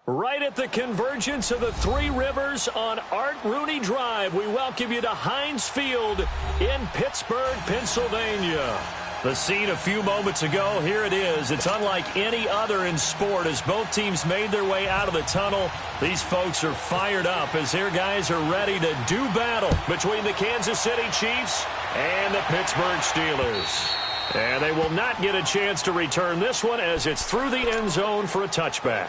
Right at the convergence of the Three Rivers on Art Rooney Drive, we welcome you to Heinz Field in Pittsburgh, Pennsylvania. The scene a few moments ago, here it is. It's unlike any other in sport as both teams made their way out of the tunnel. These folks are fired up as their guys are ready to do battle between the Kansas City Chiefs and the Pittsburgh Steelers. And they will not get a chance to return this one as it's through the end zone for a touchback.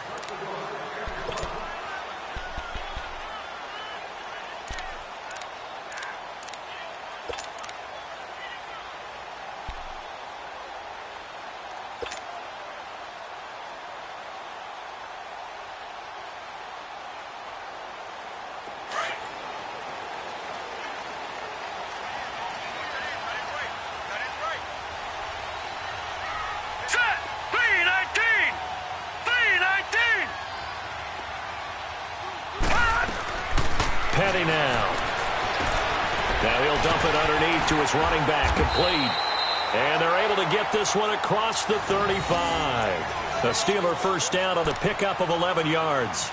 Petty now. Now he'll dump it underneath to his running back, complete. And they're able to get this one across the 35. The Steeler first down on the pickup of 11 yards.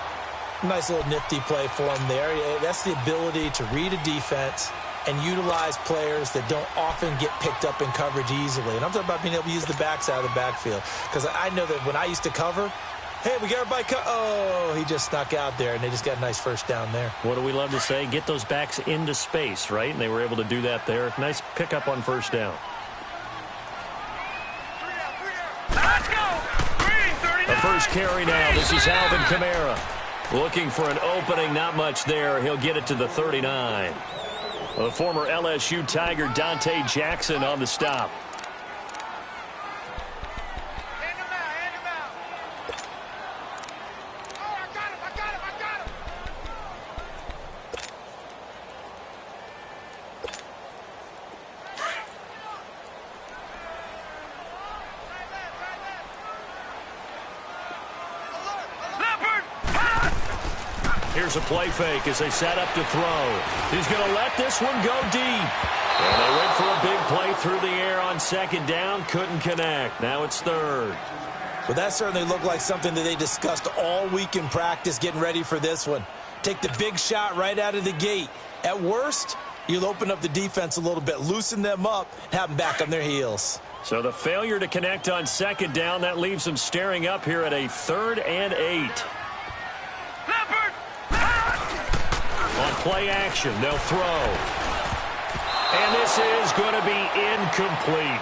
Nice little nifty play for him there. That's the ability to read a defense and utilize players that don't often get picked up in coverage easily. And I'm talking about being able to use the backs out of the backfield. Because I know that when I used to cover, hey, we got everybody oh, he just snuck out there, and they just got a nice first down there. What do we love to say? Get those backs into space, right? And they were able to do that there. Nice pickup on first down. Let's go! The first carry now. This is Alvin Kamara. Looking for an opening, not much there. He'll get it to the 39. The former LSU Tiger Dante Jackson on the stop. Here's a play fake as they set up to throw. He's going to let this one go deep. And they went for a big play through the air on second down. Couldn't connect. Now it's third. Well, that certainly looked like something that they discussed all week in practice getting ready for this one. Take the big shot right out of the gate. At worst, you'll open up the defense a little bit, loosen them up, have them back on their heels. So the failure to connect on second down, that leaves them staring up here at a 3rd and 8. On play action, they'll throw. And this is going to be incomplete.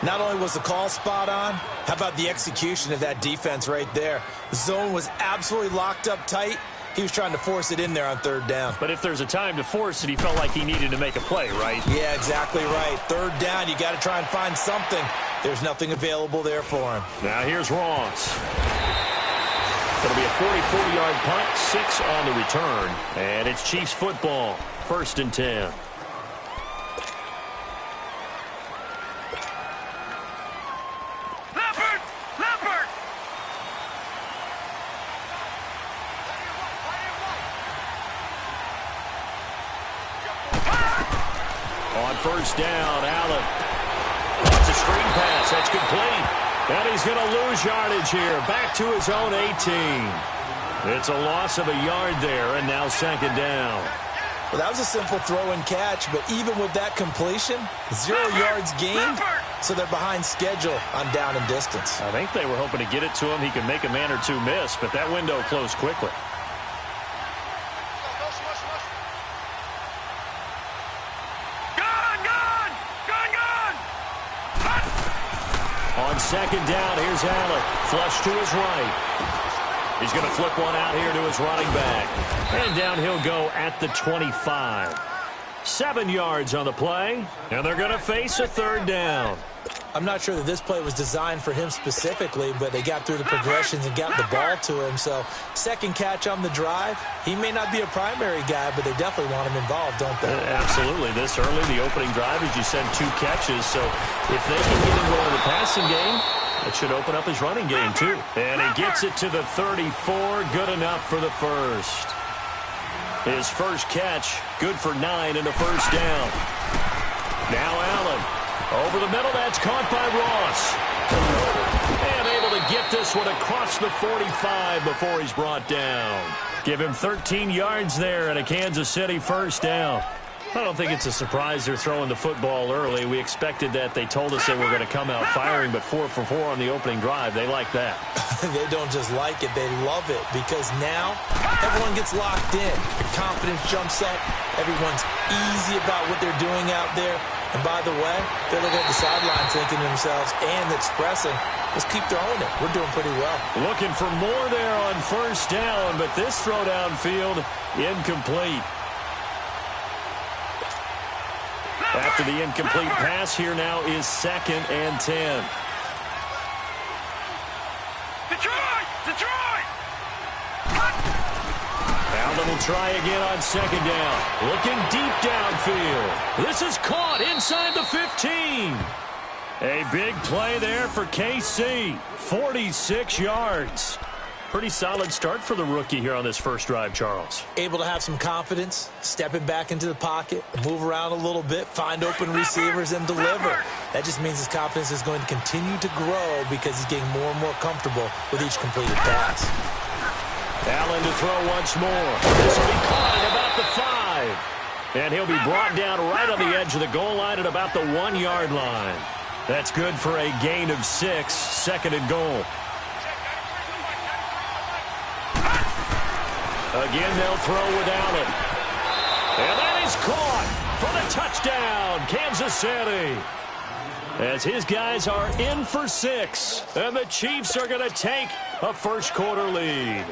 Not only was the call spot on, how about the execution of that defense right there? The zone was absolutely locked up tight. He was trying to force it in there on 3rd down. But if there's a time to force it, he felt like he needed to make a play, right? Yeah, exactly right. 3rd down, you got to try and find something. There's nothing available there for him. Now here's Ross. It'll be a 44-yard punt, 6 on the return. And it's Chiefs football, 1st and 10. Leopard! On first down, Allen. That's a screen pass. That's complete. And he's going to lose yardage here. Back to his own 18. It's a loss of a yard there, and now 2nd down. Well, that was a simple throw and catch, but even with that completion, 0 yards gained, so they're behind schedule on down and distance. I think they were hoping to get it to him. He could make a man or two miss, but that window closed quickly. On 2nd down, here's Allen. Flush to his right. He's going to flip one out here to his running back. And down he'll go at the 25. 7 yards on the play, and they're going to face a 3rd down. I'm not sure that this play was designed for him specifically, but they got through the progressions and got the ball to him. So 2nd catch on the drive. He may not be a primary guy, but they definitely want him involved, don't they? Absolutely. This early, the opening drive, as you said, 2 catches. So if they can get him going in the passing game, it should open up his running game, too. And he gets it to the 34. Good enough for the first. His first catch, good for 9 and a first down. Now Allen. Over the middle, that's caught by Ross. And able to get this one across the 45 before he's brought down. Give him 13 yards there and a Kansas City first down. I don't think it's a surprise they're throwing the football early. We expected that. They told us they were going to come out firing, but 4 for 4 on the opening drive. They like that. They don't just like it, they love it, because now everyone gets locked in. Your confidence jumps up. Everyone's easy about what they're doing out there. And by the way, they're looking at the sideline thinking to themselves and expressing, let's keep throwing it. We're doing pretty well. Looking for more there on first down, but this throw downfield incomplete. After the incomplete pass, here now is 2nd and 10. Detroit! Detroit! Allen will try again on 2nd down. Looking deep downfield. This is caught inside the 15. A big play there for KC. 46 yards. Pretty solid start for the rookie here on this first drive, Charles. Able to have some confidence, stepping back into the pocket, move around a little bit, find open receivers, and deliver. That just means his confidence is going to continue to grow because he's getting more and more comfortable with each completed pass. Allen to throw once more. This will be caught at about the 5. And he'll be brought down right on the edge of the goal line at about the 1-yard line. That's good for a gain of 6, 2nd and goal. Again, they'll throw with Allen. And that is caught for the touchdown, Kansas City. As his guys are in for 6, and the Chiefs are going to take a first-quarter lead.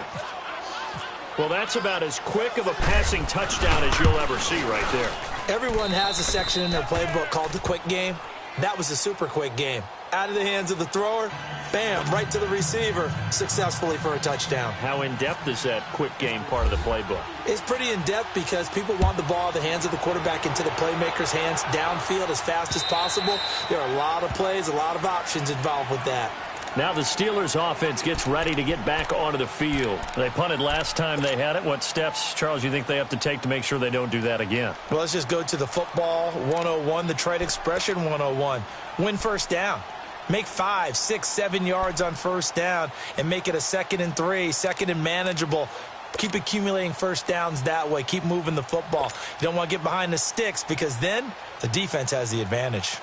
Well, that's about as quick of a passing touchdown as you'll ever see right there. Everyone has a section in their playbook called the quick game. That was a super quick game. Out of the hands of the thrower, bam, right to the receiver, successfully for a touchdown. How in-depth is that quick game part of the playbook? It's pretty in-depth because people want the ball in the hands of the quarterback into the playmaker's hands downfield as fast as possible. There are a lot of plays, a lot of options involved with that. Now the Steelers offense gets ready to get back onto the field. They punted last time they had it. What steps, Charles, you think they have to take to make sure they don't do that again? Well, let's just go to the football 101, the trade expression 101. Win first down. Make 5, 6, 7 yards on first down and make it a 2nd and 3, 2nd and manageable. Keep accumulating first downs that way. Keep moving the football. You don't want to get behind the sticks because then the defense has the advantage.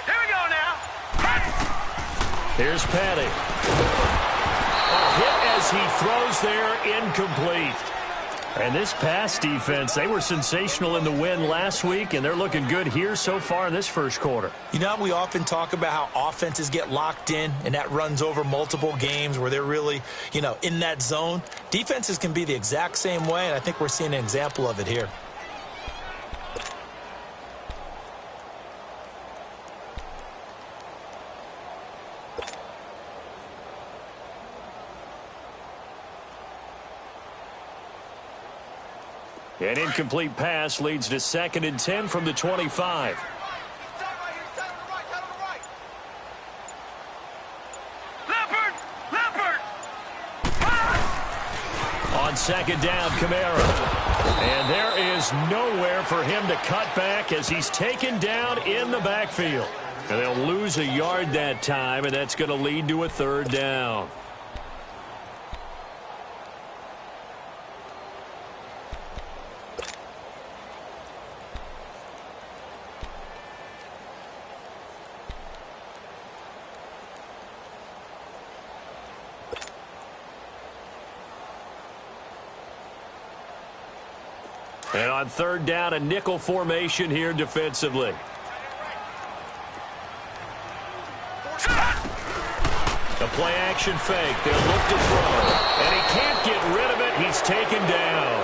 Here we go now. Here's Patty. A hit as he throws there, incomplete. And this pass defense, they were sensational in the win last week, and they're looking good here so far in this first quarter. You know, we often talk about how offenses get locked in, and that runs over multiple games where they're really, in that zone. Defenses can be the exact same way, and I think we're seeing an example of it here. An incomplete pass leads to 2nd and 10 from the 25. Leopard! On 2nd down, Kamara. And there is nowhere for him to cut back as he's taken down in the backfield. And they'll lose a yard that time, and that's going to lead to a 3rd down. And on 3rd down, a nickel formation here defensively. The play-action fake. They'll look to throw. And he can't get rid of it. He's taken down.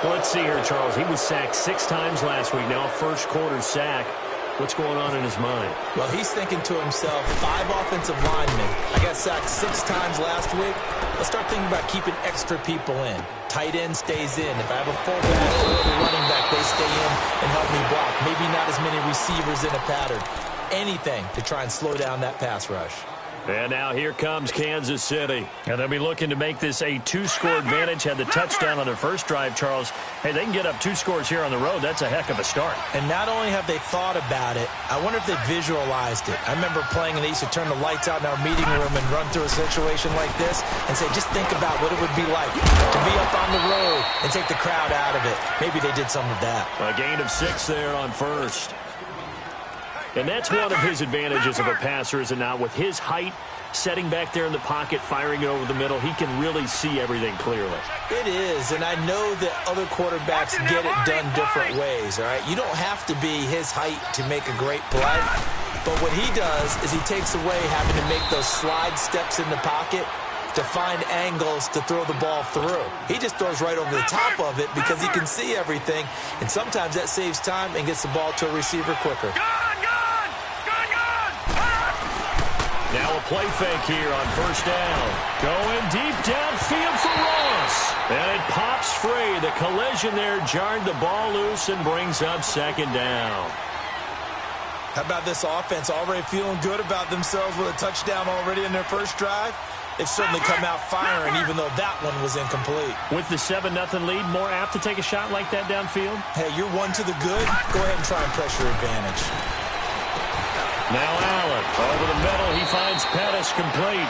Well, let's see here, Charles. He was sacked 6 times last week. Now a first-quarter sack. What's going on in his mind? Well, he's thinking to himself, 5 offensive linemen. I got sacked 6 times last week. Let's start thinking about keeping extra people in. Tight end stays in. If I have a fullback or a running back, they stay in and help me block. Maybe not as many receivers in a pattern. Anything to try and slow down that pass rush. And now here comes Kansas City. And they'll be looking to make this a two-score advantage. Had the touchdown on their first drive, Charles. Hey, they can get up 2 scores here on the road. That's a heck of a start. And not only have they thought about it, I wonder if they visualized it. I remember playing and they used to turn the lights out in our meeting room and run through a situation like this and say, just think about what it would be like to be up on the road and take the crowd out of it. Maybe they did some of that. A gain of 6 there on first. And that's one of his advantages of a passer, is it not? With his height, setting back there in the pocket, firing it over the middle, he can really see everything clearly. It is, and I know that other quarterbacks get it done different ways, all right? You don't have to be his height to make a great play, but what he does is he takes away having to make those slide steps in the pocket to find angles to throw the ball through. He just throws right over the top of it because he can see everything, and sometimes that saves time and gets the ball to a receiver quicker. Now a play fake here on first down. Going deep downfield for Ross. And it pops free. The collision there jarred the ball loose and brings up second down. How about this offense already feeling good about themselves with a touchdown already in their first drive? They've certainly come out firing, even though that one was incomplete. With the 7-0 lead, more apt to take a shot like that downfield? Hey, you're one to the good. Go ahead and try and press your advantage. Now Allen, over the middle, he finds Pettis complete.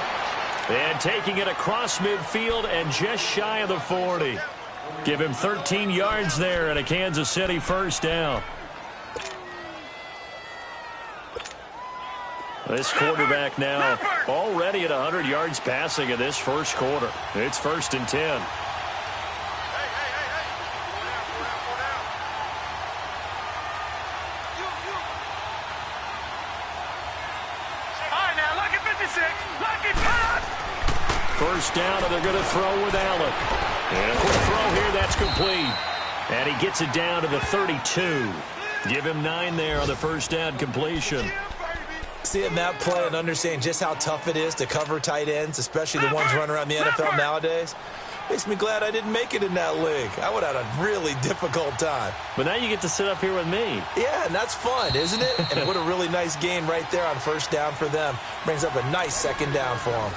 And taking it across midfield and just shy of the 40. Give him 13 yards there and a Kansas City first down. This quarterback now already at 100 yards passing in this first quarter. It's 1st and 10. First down, and they're going to throw with Allen. And a quick throw here, that's complete. And he gets it down to the 32. Give him 9 there on the first down completion. Seeing that play and understanding just how tough it is to cover tight ends, especially the ones running around the NFL nowadays, makes me glad I didn't make it in that league. I would have had a really difficult time. But now you get to sit up here with me. Yeah, and that's fun, isn't it? And what a really nice gain right there on first down for them. Brings up a nice second down for them.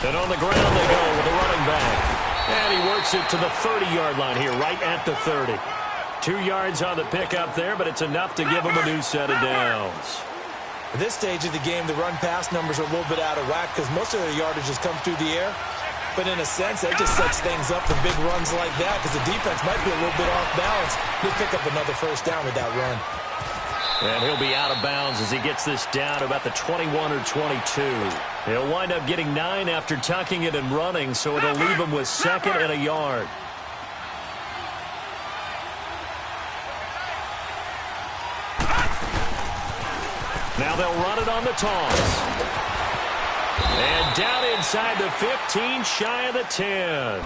And on the ground they go with the running back. And he works it to the 30-yard line here, right at the 30. 2 yards on the pickup there, but it's enough to give him a new set of downs. At this stage of the game, the run-pass numbers are a little bit out of whack because most of their yardage has come through the air. But in a sense, that just sets things up for big runs like that because the defense might be a little bit off balance. He'll pick up another first down with that run. And he'll be out of bounds as he gets this down to about the 21 or 22. He'll wind up getting 9 after tucking it and running, so it'll leave him with 2nd and a yard. Now they'll run it on the toss. And down inside the 15, shy of the 10.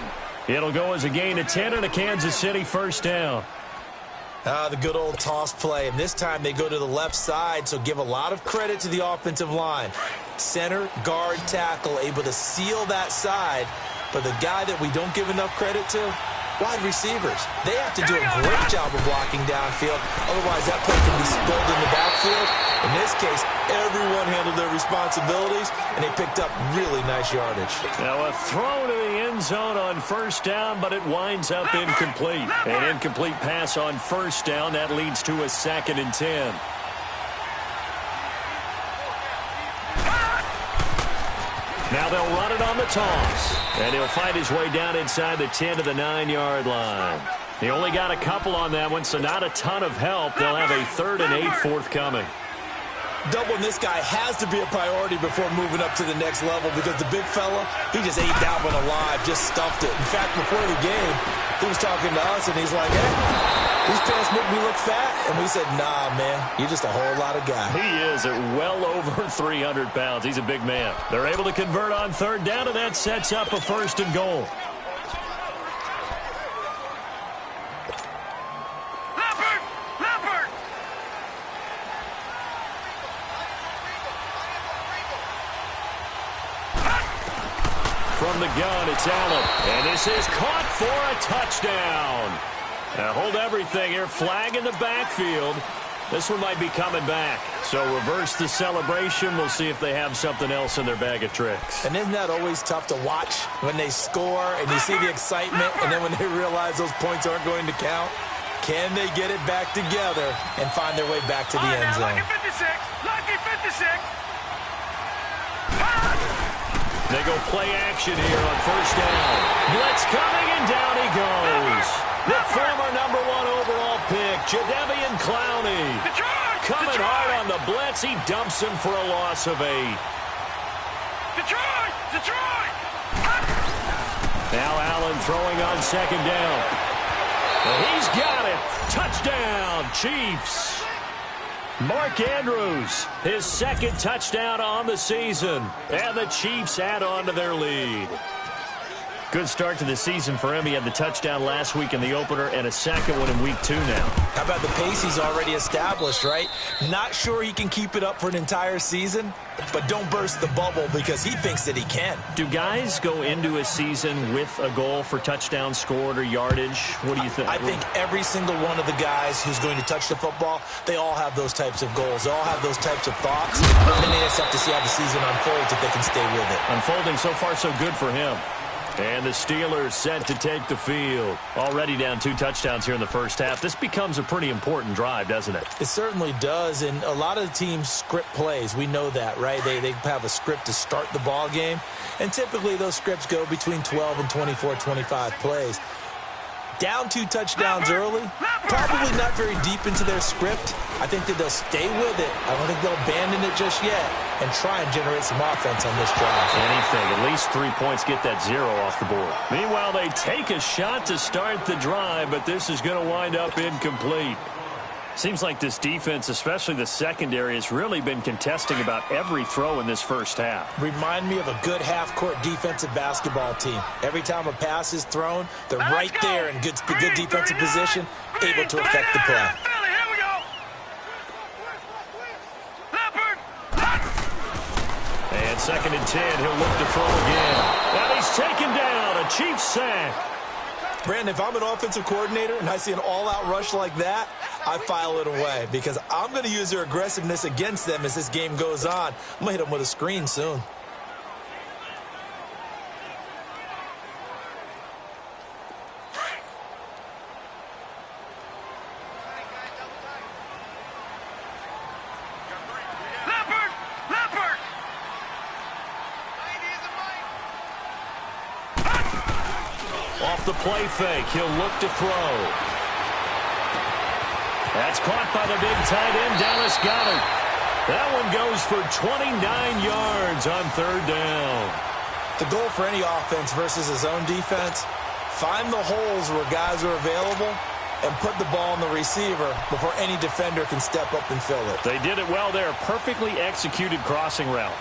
It'll go as a gain of 10 and a Kansas City first down. The good old toss play, and this time they go to the left side, so give a lot of credit to the offensive line. Center, guard, tackle, able to seal that side, but the guy that we don't give enough credit to, wide receivers. They have to do a great job of blocking downfield, otherwise that play can be spilled in the backfield. In this case, everyone handled their responsibilities, and they picked up really nice yardage. Now a throw to the end zone on first down, but it winds up incomplete. An incomplete pass on first down. That leads to a 2nd and 10. Now they'll run it on the toss. And he'll find his way down inside the 10 to the 9-yard line. He only got a couple on that one, so not a ton of help. They'll have a 3rd and 8 forthcoming. Doubling this guy has to be a priority before moving up to the next level because the big fella, he just ate that one alive, just stuffed it. In fact, before the game, he was talking to us, and he's like, hey, these pants make me look fat. And we said, nah, man, you're just a whole lot of guy. He is at well over 300 pounds. He's a big man. They're able to convert on 3rd down, and that sets up a 1st and goal. from the gun. It's Allen. And this is caught for a touchdown. Now hold everything here. Flag in the backfield. This one might be coming back. So reverse the celebration. We'll see if they have something else in their bag of tricks. And isn't that always tough to watch when they score and you see the excitement, and then when they realize those points aren't going to count? Can they get it back together and find their way back to the end zone? Lucky 56. Lucky 56. They go play action here on first down. Blitz coming, and down he goes. The former number 1 overall pick, Jadeveon Clowney. Coming hard on the blitz. He dumps him for a loss of 8. Detroit! Now Allen throwing on second down. And he's got it. Touchdown, Chiefs. Mark Andrews, his second touchdown on the season. And the Chiefs add on to their lead. Good start to the season for him. He had the touchdown last week in the opener and a second one in week 2 now. How about the pace he's already established, right? Not sure he can keep it up for an entire season, but don't burst the bubble because he thinks that he can. Do guys go into a season with a goal for touchdowns scored or yardage? What do you think? I think every single one of the guys who's going to touch the football, they all have those types of goals. They all have those types of thoughts. And then they just have to see how the season unfolds if they can stay with it. Unfolding so far so good for him. And the Steelers set to take the field. Already down 2 touchdowns here in the first half. This becomes a pretty important drive, doesn't it? It certainly does, and a lot of the teams script plays. We know that, right? They have a script to start the ball game, and typically those scripts go between 12 and 24, 25 plays. Down 2 touchdowns early, probably not very deep into their script. I think that they'll stay with it. I don't think they'll abandon it just yet and try and generate some offense on this drive. Anything, at least 3 points, get that 0 off the board. Meanwhile, they take a shot to start the drive, but this is going to wind up incomplete. Seems like this defense, especially the secondary, has really been contesting about every throw in this first half. Remind me of a good half-court defensive basketball team. Every time a pass is thrown, they're right there in good defensive position, able to affect the play. And 2nd and 10, he'll look to throw again. And he's taken down, a Chiefs sack. Brandon, if I'm an offensive coordinator and I see an all-out rush like that, I file it away because I'm going to use their aggressiveness against them as this game goes on. I'm going to hit them with a screen soon. Off the play fake, he'll look to throw. That's caught by the big tight end, Dallas Goedert. That one goes for 29 yards on 3rd down. The goal for any offense versus a zone defense, find the holes where guys are available and put the ball on the receiver before any defender can step up and fill it. They did it well there. Perfectly executed crossing route.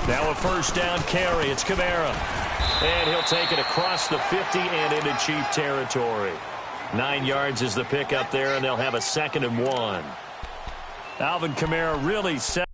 Now a 1st down carry. It's Kamara. And he'll take it across the 50 and into Chief territory. 9 yards is the pickup there, and they'll have a 2nd and 1. Alvin Kamara really set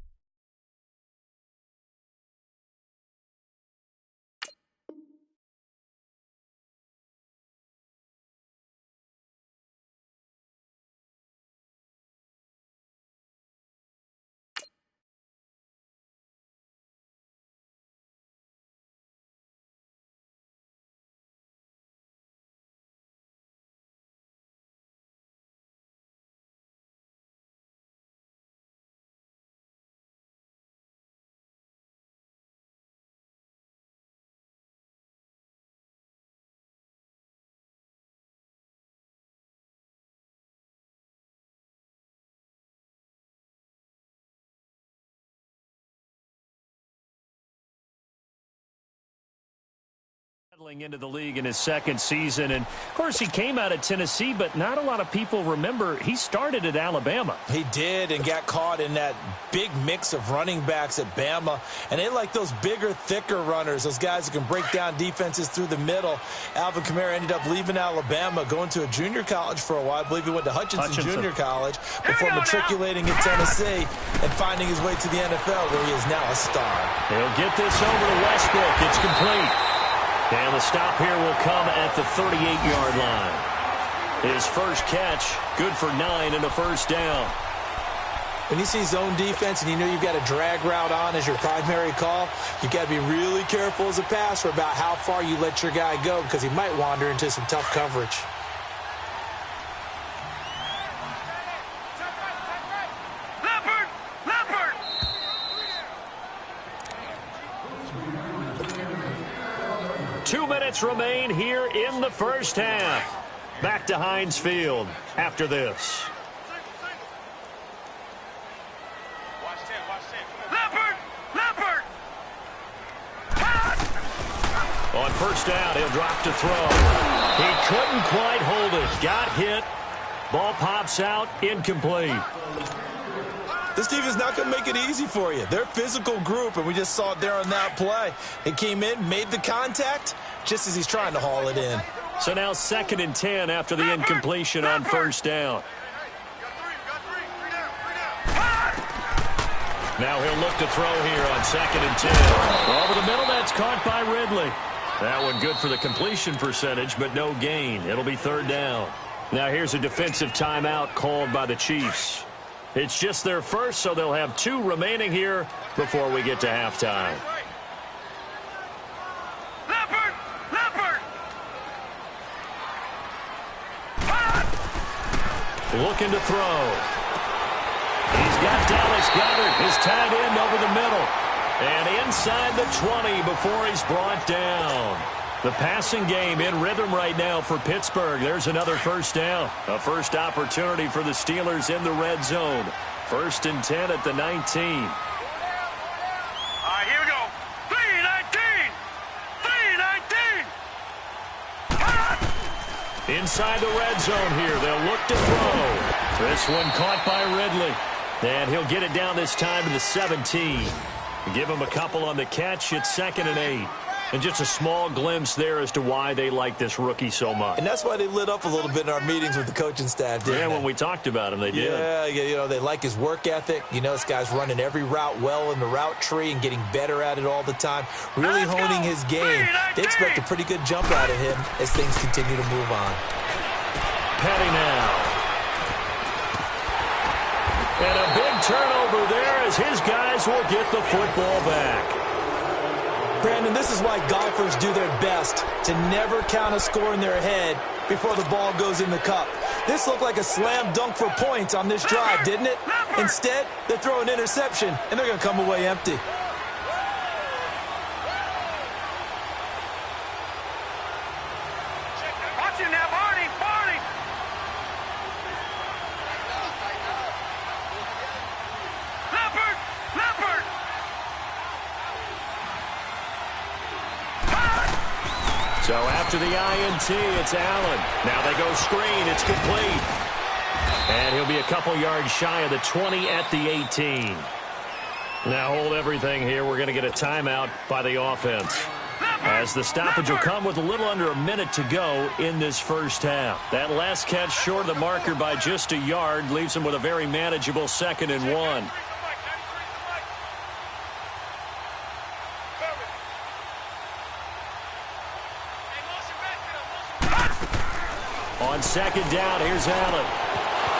Into the league in his second season, and of course he came out of Tennessee, but not a lot of people remember he started at Alabama. He did, and got caught in that big mix of running backs at Bama, and they like those bigger, thicker runners, those guys who can break down defenses through the middle. Alvin Kamara ended up leaving Alabama, going to a junior college for a while. I believe he went to Hutchinson. Junior College before matriculating in Tennessee and finding his way to the NFL, where he is now a star. He'll get this over to Westbrook. It's complete. And the stop here will come at the 38-yard line. His first catch, good for 9 and a first down. When you see zone defense and you know you've got a drag route on as your primary call, you've got to be really careful as a passer about how far you let your guy go, because he might wander into some tough coverage. Remain here in the first half. Back to Heinz Field after this. Leopard! On first down, he'll drop to throw. He couldn't quite hold it. Got hit. Ball pops out. Incomplete. This team is not going to make it easy for you. They're a physical group, and we just saw it there on that play. It came in, made the contact, just as he's trying to haul it in. So now 2nd and 10 after the incompletion on first down. Now he'll look to throw here on 2nd and 10. Over the middle, that's caught by Ridley. That one good for the completion percentage, but no gain. It'll be 3rd down. Now here's a defensive timeout called by the Chiefs. It's just their first, so they'll have 2 remaining here before we get to halftime. Leopard! Looking to throw. He's got Dallas Goedert, his tight end, over the middle. And inside the 20 before he's brought down. The passing game in rhythm right now for Pittsburgh. There's another first down. A first opportunity for the Steelers in the red zone. 1st and 10 at the 19. All right, here we go. 3-19! Inside the red zone here. They'll look to throw. This one caught by Ridley. And he'll get it down this time to the 17. Give him a couple on the catch. It's 2nd and 8. And just a small glimpse there as to why they like this rookie so much. And that's why they lit up a little bit in our meetings with the coaching staff, didn't they? When we talked about him, they did. Yeah, you know, they like his work ethic. You know, this guy's running every route well in the route tree and getting better at it all the time, really honing his game. They expect a pretty good jump out of him as things continue to move on. Petty now. And a big turnover there as his guys will get the football back. Brandon, this is why golfers do their best to never count a score in their head before the ball goes in the cup. This looked like a slam dunk for points on this drive, didn't it? Instead, they throw an interception, and they're going to come away empty. Watch him now, Barney! Leopard! So after the INT, it's Allen. Now they go screen. It's complete. And he'll be a couple yards shy of the 20 at the 18. Now hold everything here. We're going to get a timeout by the offense, as the stoppage will come with a little under a minute to go in this first half. That last catch short of the marker by just a yard leaves him with a very manageable 2nd and 1. On 2nd down, here's Allen.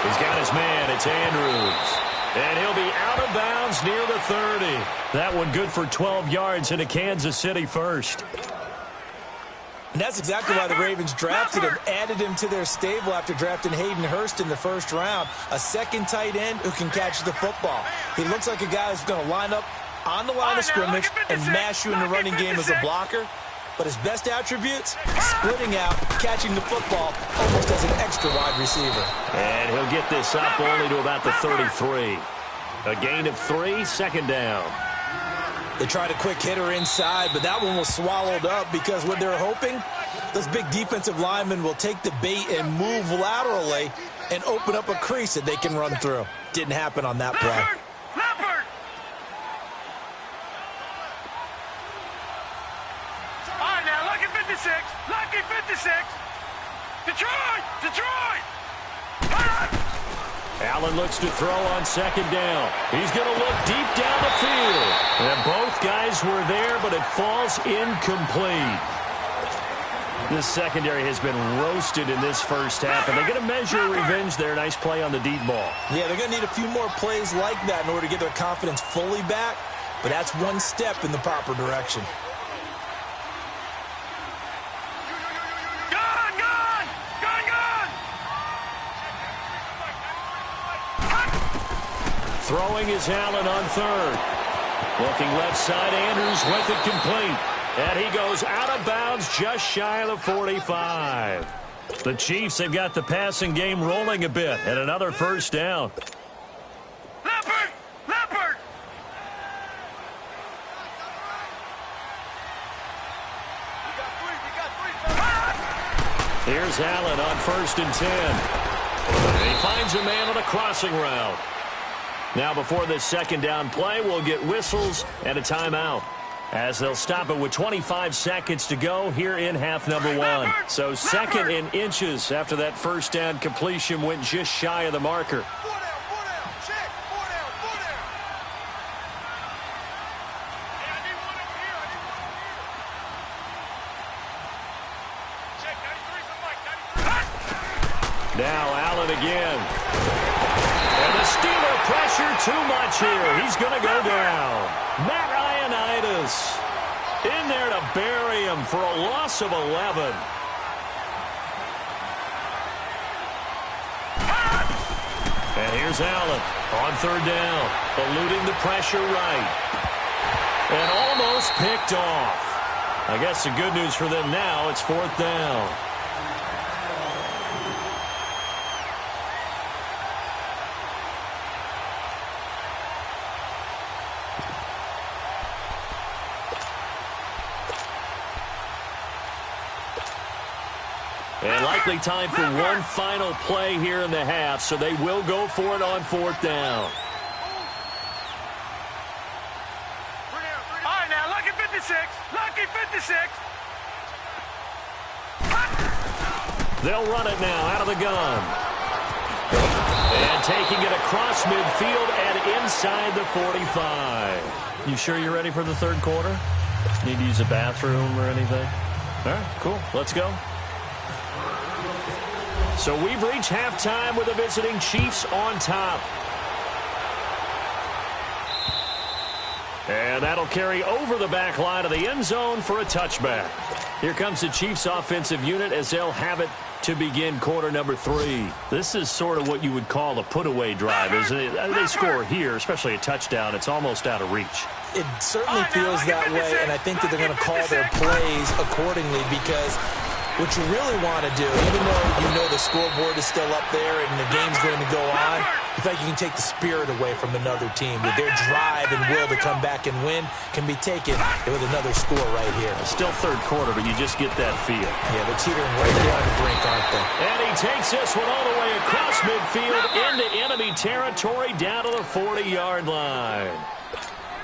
He's got his man. It's Andrews. And he'll be out of bounds near the 30. That one good for 12 yards in a Kansas City first. And that's exactly why the Ravens drafted him, added him to their stable after drafting Hayden Hurst in the first round. A second tight end who can catch the football. He looks like a guy who's going to line up on the line of scrimmage and mash you in the running game as a blocker. But his best attributes, splitting out, catching the football almost as an extra wide receiver. And he'll get this up only to about the 33. A gain of 3, 2nd down. They tried a quick hitter inside, but that one was swallowed up because what they're hoping, those big defensive linemen will take the bait and move laterally and open up a crease that they can run through. Didn't happen on that play. Leopard! All right, now, lucky 56. Lucky 56. Detroit! Detroit! Allen looks to throw on second down. He's going to look deep down the field. And both guys were there, but it falls incomplete. This secondary has been roasted in this first half, and they're going to measure revenge there. Nice play on the deep ball. Yeah, they're going to need a few more plays like that in order to get their confidence fully back, but that's one step in the proper direction. Throwing is Allen on third. Looking left side, Andrews with it complete. And he goes out of bounds just shy of the 45. The Chiefs, they've got the passing game rolling a bit. And another first down. Leopard! Leopard! Here's Allen on 1st and 10. And he finds a man on a crossing route. Now before this second down play, we'll get whistles and a timeout, as they'll stop it with 25 seconds to go here in half number one. So second and inches after that first down completion went just shy of the marker. Now Allen again. And the Steeler pressure too much here. He's going to go down. Matt Ioannidis in there to bury him for a loss of 11. And here's Allen on third down, eluding the pressure right. And almost picked off. I guess the good news for them now, it's 4th down. And likely time for one final play here in the half, so they will go for it on 4th down. All right, now, lucky 56. Lucky 56. They'll run it now out of the gun. And taking it across midfield and inside the 45. You sure you're ready for the third quarter? Need to use a bathroom or anything? All right, cool. Let's go. So we've reached halftime with the visiting Chiefs on top. And that'll carry over the back line of the end zone for a touchback. Here comes the Chiefs offensive unit as they'll have it to begin quarter number 3. This is sort of what you would call a put-away drive, isn't it? They score here, especially a touchdown. It's almost out of reach. It certainly feels that way, and I think that they're going to call their plays accordingly, because what you really want to do, even though you know the scoreboard is still up there and the game's going to go on, you think you can take the spirit away from another team. With their drive and will to come back and win can be taken with another score right here. It's still third quarter, but you just get that feel. Yeah, they're teetering right there on the brink, aren't they? And he takes this one all the way across midfield into enemy territory down to the 40-yard line.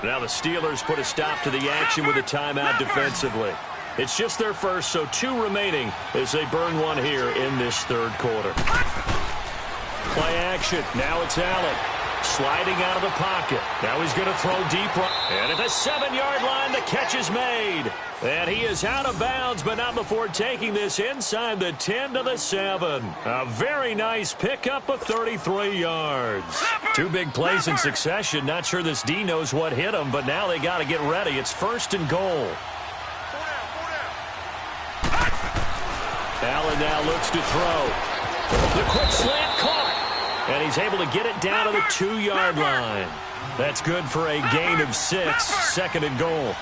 Now the Steelers put a stop to the action with a timeout defensively. It's just their first, so 2 remaining as they burn one here in this third quarter. Play action. Now it's Allen sliding out of the pocket. Now he's going to throw deep. And at the 7-yard line, the catch is made. And he is out of bounds, but not before taking this inside the 10 to the 7. A very nice pickup of 33 yards. 2 big plays in succession. Not sure this D knows what hit him, but now they got to get ready. It's 1st and goal. Allen now looks to throw. The quick slant caught. And he's able to get it down to the 2-yard line. That's good for a gain of 6, 2nd and goal.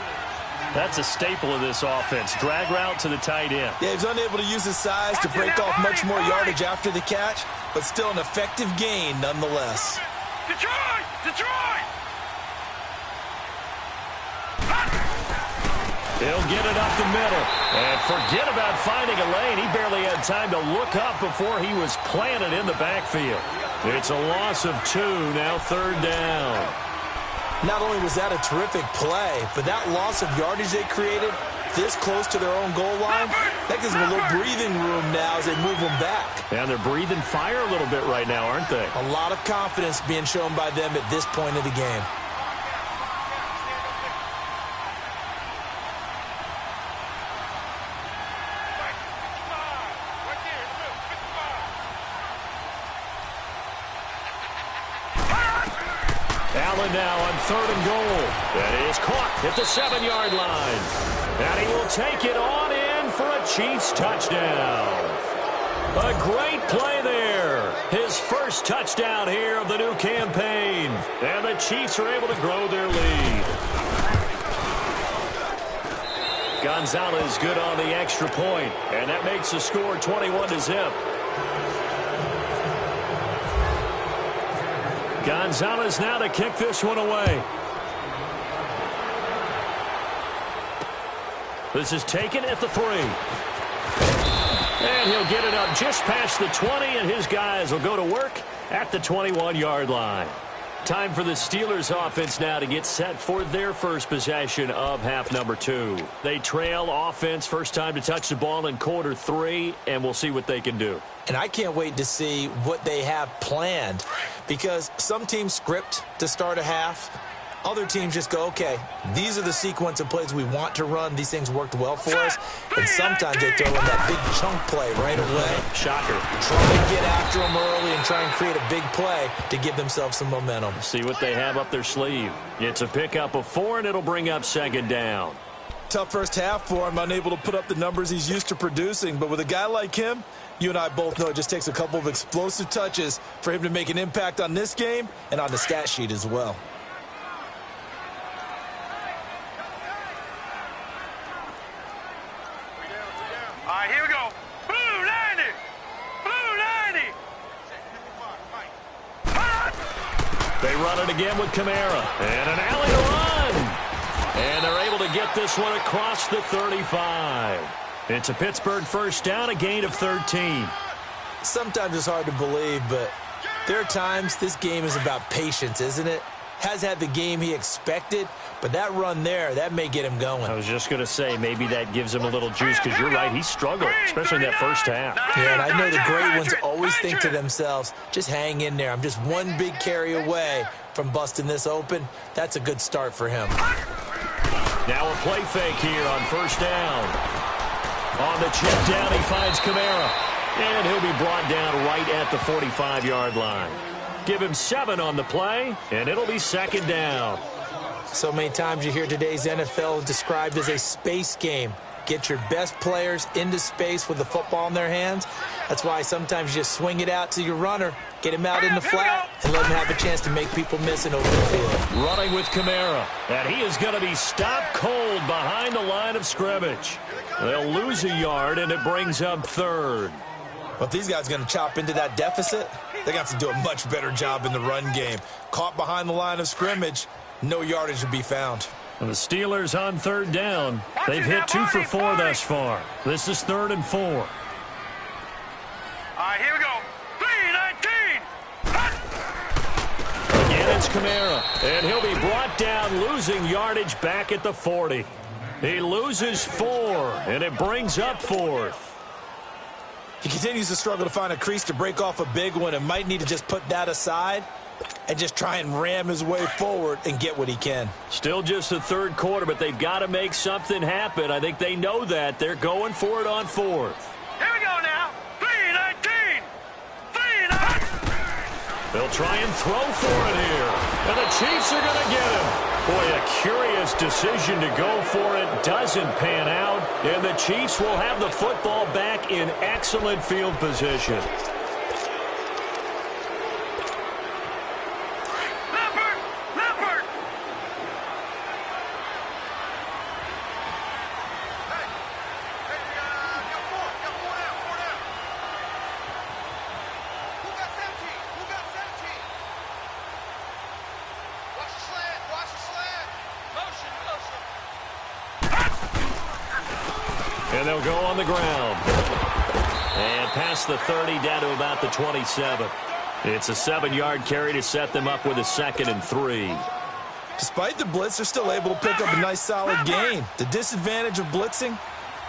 That's a staple of this offense. Drag route to the tight end. Yeah, he's unable to use his size to break off much more yardage after the catch, but still an effective gain nonetheless. Detroit! Detroit! He'll get it up the middle. And forget about finding a lane. He barely had time to look up before he was planted in the backfield. It's a loss of 2, now 3rd down. Not only was that a terrific play, but that loss of yardage they created this close to their own goal line, that gives them a little breathing room now as they move them back. And they're breathing fire a little bit right now, aren't they? A lot of confidence being shown by them at this point of the game. Allen now on 3rd and goal. That is caught at the 7-yard line. And he will take it on in for a Chiefs touchdown. A great play there. His first touchdown here of the new campaign. And the Chiefs are able to grow their lead. Gonzalez good on the extra point. And that makes the score 21-0. Gonzalez now to kick this one away. This is taken at the 3. And he'll get it up just past the 20, and his guys will go to work at the 21-yard line. Time for the Steelers offense now to get set for their first possession of half number 2. They trail offense first time to touch the ball in quarter 3, and we'll see what they can do. And I can't wait to see what they have planned, because some teams script to start a half. Other teams just go, okay, these are the sequence of plays we want to run. These things worked well for us. And sometimes they throw in that big chunk play right away. Shocker. Try and get after them early and try and create a big play to give themselves some momentum. See what they have up their sleeve. It's a pickup of 4, and it'll bring up 2nd down. Tough first half for him, unable to put up the numbers he's used to producing. But with a guy like him, you and I both know it just takes a couple of explosive touches for him to make an impact on this game and on the stat sheet as well. All right, here we go. Blue 90. Blue 90. They run it again with Kamara. And an alley to run. And they're able to get this one across the 35. It's a Pittsburgh first down, a gain of 13. Sometimes it's hard to believe, but there are times this game is about patience, isn't it? Has had the game he expected, but that run there, that may get him going. I was just going to say, maybe that gives him a little juice, because you're right, he struggled, especially in that first half. Yeah, and I know the great ones always think to themselves, just hang in there. I'm just one big carry away from busting this open. That's a good start for him. Now a play fake here on first down. On the check down, he finds Kamara. And he'll be brought down right at the 45-yard line. Give him 7 on the play, and it'll be 2nd down. So many times you hear today's NFL described as a space game. Get your best players into space with the football in their hands. That's why sometimes you just swing it out to your runner, get him out in the flat, and let him have a chance to make people miss an open field. Running with Kamara, and he is going to be stopped cold behind the line of scrimmage. They'll lose a yard, and it brings up 3rd. Well, if these guys are going to chop into that deficit, they got to do a much better job in the run game. Caught behind the line of scrimmage, no yardage to be found. And the Steelers on 3rd down. They've hit 2 for 4 thus far. This is 3rd and 4. All right, here we go. 3-19. Again, it's Kamara. And he'll be brought down, losing yardage back at the 40. He loses 4, and it brings up 4th. He continues to struggle to find a crease to break off a big one and might need to just put that aside and just try and ram his way forward and get what he can. Still just the 3rd quarter, but they've got to make something happen. I think they know that. They're going for it on 4th. Here we go now. 3-19. 3-19. They'll try and throw for it here. And the Chiefs are going to get him. Boy, a curious decision to go for it. Doesn't pan out. And the Chiefs will have the football back in excellent field position. Leopard. Hey, got 4 down. Who got 17? Watch the slant. Motion. And they'll go on the ground. And past the 30 down to about the 27. It's a 7-yard carry to set them up with a 2nd and 3. Despite the blitz, they're still able to pick up a nice solid gain. The disadvantage of blitzing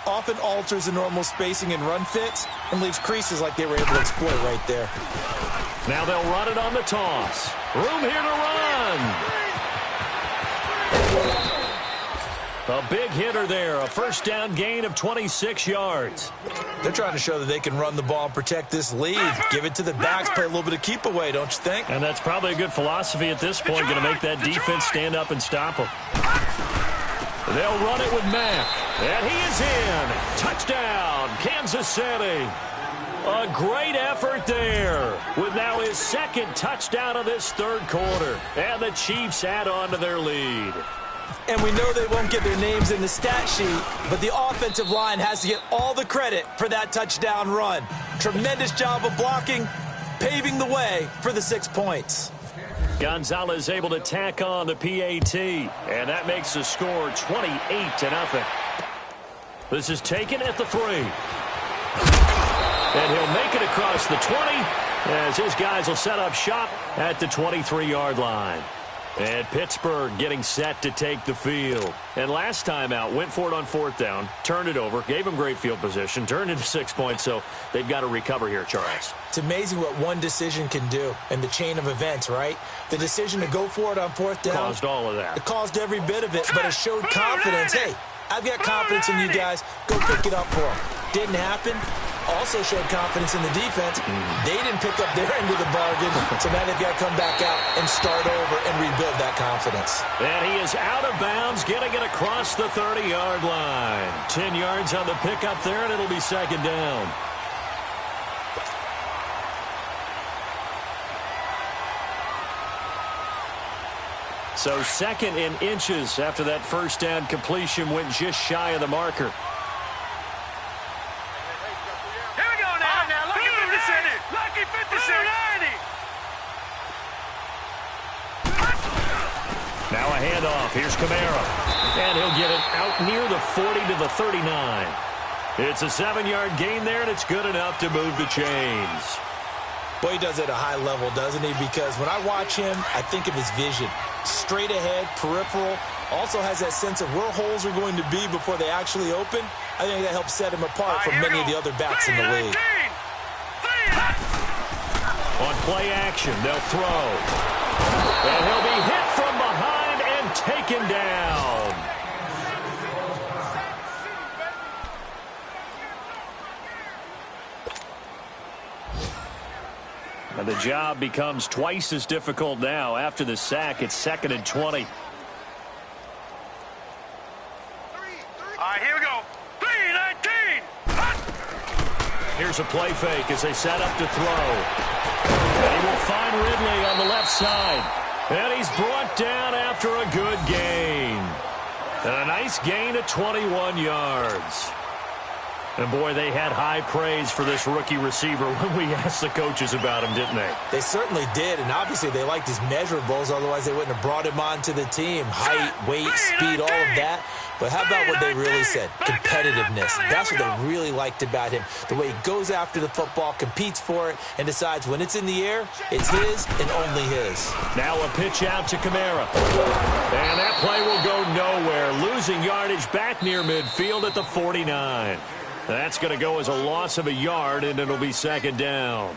often alters the normal spacing and run fits and leaves creases like they were able to exploit right there. Now they'll run it on the toss. Room here to run. A big hitter there. A first down gain of 26 yards. They're trying to show that they can run the ball and protect this lead. Give it to the backs, play a little bit of keep away, don't you think? And that's probably a good philosophy at this point. Going to make that defense stand up and stop them. They'll run it with Mack. And he is in. Touchdown, Kansas City. A great effort there with now his 2nd touchdown of this 3rd quarter. And the Chiefs add on to their lead. And we know they won't get their names in the stat sheet, but the offensive line has to get all the credit for that touchdown run. Tremendous job of blocking, paving the way for the 6 points. Gonzalez able to tack on the PAT, and that makes the score 28-0. This is taken at the 3. And he'll make it across the 20 as his guys will set up shop at the 23-yard line. And Pittsburgh getting set to take the field. And last time out, went for it on 4th down, turned it over, gave them great field position, turned into 6 points, so they've got to recover here, Charles. It's amazing what one decision can do in the chain of events, right? The decision to go for it on 4th down. Caused all of that. It caused every bit of it, but it showed confidence. Hey, I've got confidence in you guys. Go pick it up for them. Didn't happen. Also showed confidence in the defense. They didn't pick up their end of the bargain, so now they've got to come back out and start over and rebuild that confidence. And he is out of bounds, getting it across the 30-yard line. 10 yards on the pickup there, and it'll be 2nd down. So 2nd in inches after that first down completion went just shy of the marker. Now a handoff. Here's Kamara. And he'll get it out near the 40 to the 39. It's a 7-yard gain there, and it's good enough to move the chains. Boy, he does it at a high level, doesn't he? Because when I watch him, I think of his vision. Straight ahead, peripheral. Also has that sense of where holes are going to be before they actually open. I think that helps set him apart from many of the other backs in the league. On play action, they'll throw. And he'll be hit from behind and taken down. And the job becomes twice as difficult now. After the sack, it's 2nd and 20. All right, here we go. 3-19. Here's a play fake as they set up to throw. And he will find Ridley on the left side. And he's brought down after a good gain. And a nice gain of 21 yards. And, boy, they had high praise for this rookie receiver when we asked the coaches about him, didn't they? They certainly did, and obviously they liked his measurables. Otherwise, they wouldn't have brought him onto the team. Height, weight, speed, all of that. But how about what they really said? Competitiveness. That's what they really liked about him. The way he goes after the football, competes for it, and decides when it's in the air, it's his and only his. Now a pitch out to Kamara. And that play will go nowhere. Losing yardage back near midfield at the 49. That's going to go as a loss of a yard, and it'll be 2nd down.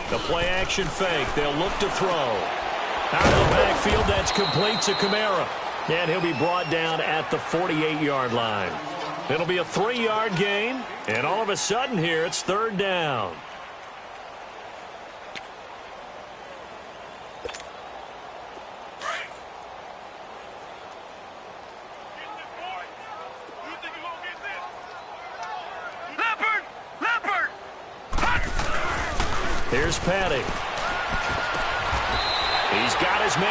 The play-action fake. They'll look to throw. Out of the backfield, that's complete to Kamara. And he'll be brought down at the 48-yard line. It'll be a 3-yard gain. And all of a sudden here, it's 3rd down. Here's Patty. He's got his man.